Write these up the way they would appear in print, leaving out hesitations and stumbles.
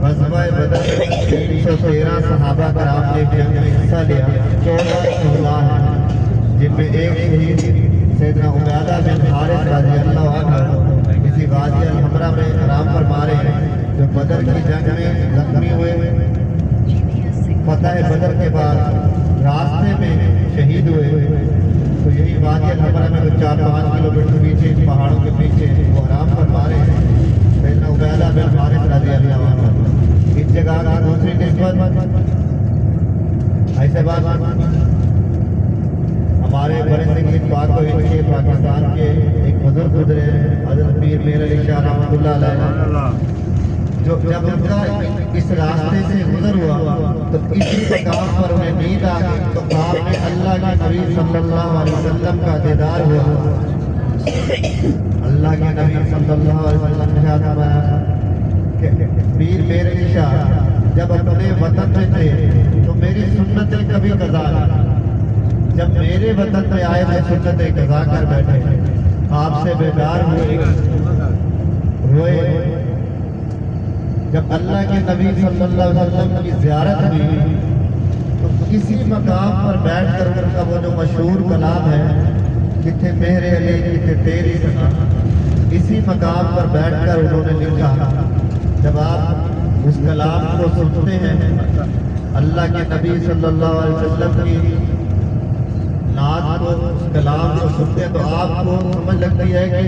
غزوہ بدر 313 صحابہ کرام نے جنگ میں حصہ لیا، 14 شہداء ہیں جن میں ایک شہید سیدنا عبیدہ بن حارث رضی اللہ عنہ کسی وادی الحمرا میں رام پر مارے جو بدر کی جنگ میں زخمی ہوئے۔ فتح بدر کے بعد راستے میں شہید ہوئے، تو یہی وادی الحمرا میں 4-5 کلومیٹر پیچھے پہاڑوں کے پیچھے وہ آرام پر مارے سیدنا عبیدہ بن حارث رضی اللہ عنہ۔ اس جگہ کی دوسری نسبت ایسے بات ہمارے بڑے سنگیت پاک و ہند کے پاکستان کے ایک بزرگ گزرے حضرت پیر میر علی شاہ رحمۃ اللہ علیہ، جو جب ان کا اس راستے سے گزر ہوا تو اسی مقام پر انہیں نیند آ گئی، تو خواب میں اللہ کے نبی صلی اللہ علیہ وسلم کا دیدار ہوا۔ اللہ کے نبی صلی اللہ علیہ وسلم نے فرمایا کہ پیر میر علی شاہ جب اپنے وطن میں تھے تو میری سنتیں کبھی قضا نہ، جب میرے وطن میں آئے تو سنتیں قضا کر بیٹھے، آپ سے بیدار روئے۔ جب اللہ کے نبی صلی اللہ علیہ وسلم کی زیارت ہوئی تو کسی مقام پر بیٹھ کر ان کا وہ جو مشہور کلام ہے کتنے مہر علی کتنے تیری سنا، اسی مقام پر بیٹھ کر انہوں نے لکھا۔ جب آپ اس کلام کو سنتے ہیں، اللہ کے نبی صلی اللہ علیہ وسلم کی نعت کو، اس کلام کو سنتے ہیں تو آپ کو سمجھ لگتی ہے کہ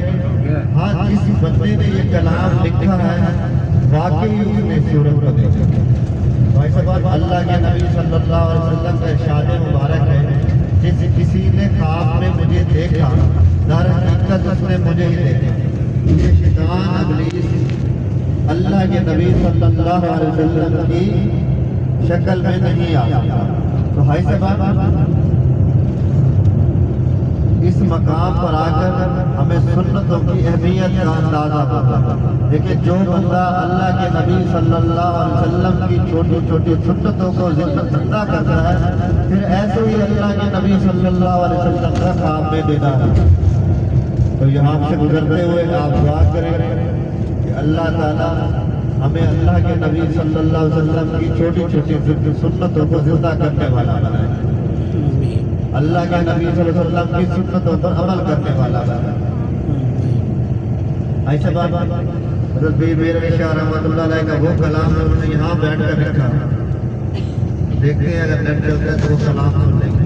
ہاں جس بندے نے یہ کلام لکھا ہے واقعی اس نے صورت کو دیکھا۔ بھائی صاحب، اللہ کے نبی صلی اللہ علیہ وسلم کا ارشاد مبارک ہے، جس کسی نے خواب میں مجھے دیکھا در حقیقت اس نے مجھے ہی دیکھا۔ یہ شیطان ابلیس اللہ کے نبی صلی اللہ علیہ وسلم کی شکل میں نہیں آتا۔ تو بھائی صاحب، اس مقام پر آ کر ہمیں سنتوں کی اہمیت کا اندازہ ہوتا ہے۔ دیکھیں، جو بندہ اللہ کے نبی صلی اللہ علیہ وسلم کی چھوٹی چھوٹی سنتوں کو زندہ کرتا ہے، پھر ایسے ہی اللہ کے نبی صلی اللہ علیہ وسلم کا خواب میں دیدار ہے۔ تو یہاں سے گزرتے ہوئے آپ دعا کریں کہ اللہ تعالیٰ ہمیں اللہ کے نبی صلی اللہ علیہ وسلم کی چھوٹی چھوٹی سنتوں کو زندہ کرنے والا بنائے، اللہ کے نبی صلی اللہ علیہ وسلم کی سنتوں پر عمل کرنے والا بنائے۔ ایسے بات حضرت پیر میر علی شاہ رحمۃ اللہ علیہ کا وہ کلام انہوں نے یہاں بیٹھ کر لکھا، دیکھتے ہیں اگر نیٹ چلتا ہے تو وہ کلام سن لیں گے۔